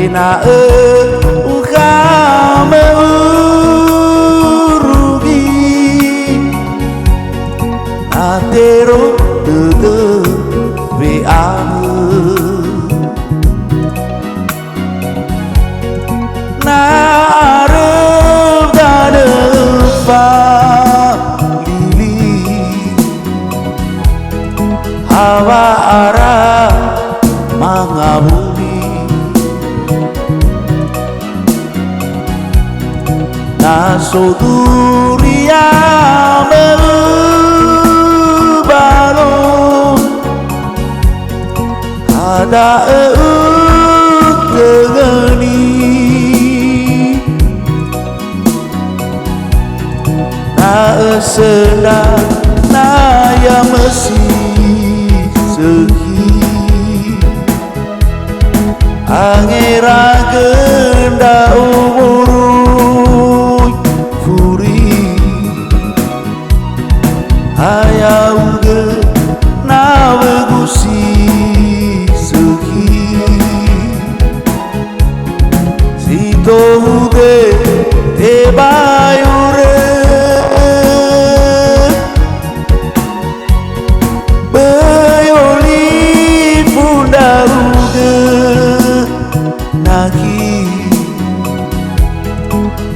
na ukame urugi atero de ve na arep dane fa lili hawa ara mangabuli na soduria balon ada tegani na sena na ya masih segi angera genda umur furi ayauge na begusi segi sito uge te bayure bayoli fundaruge nagi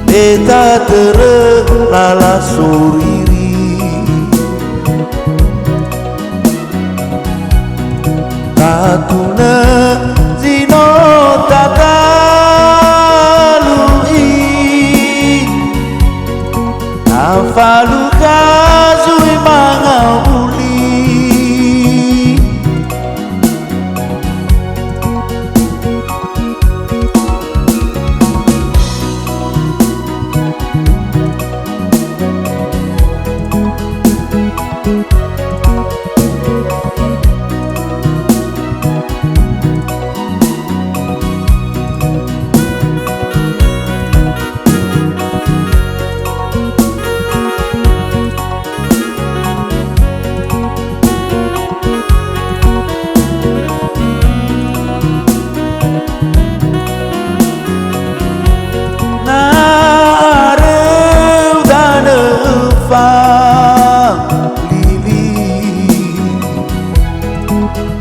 beta tere lala suriri tatuna zino tatalui nafaluka zui mangabuli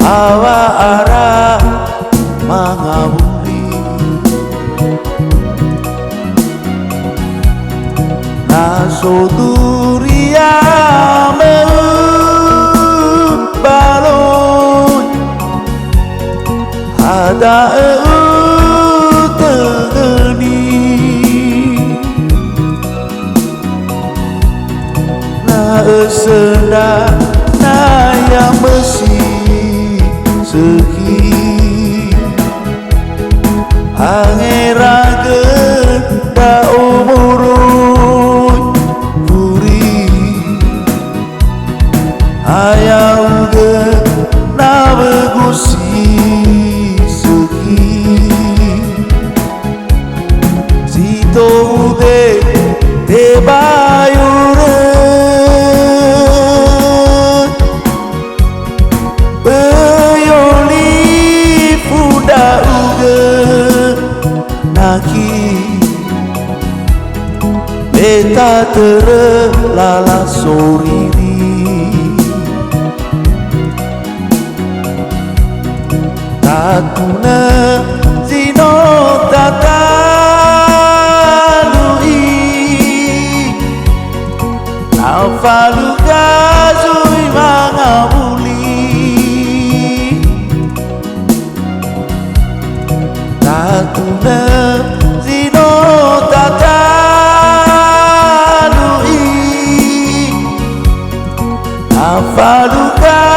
awa ara mangabuli na soduria balon ada tegani na senda na yang besi segi angera genda umurun puri ayauge na begusi segi sito ude te bayure beta tere lala soriri tatuna zino tatalui nafaluka zui mangabuli tatuna zino tatalui nafaluka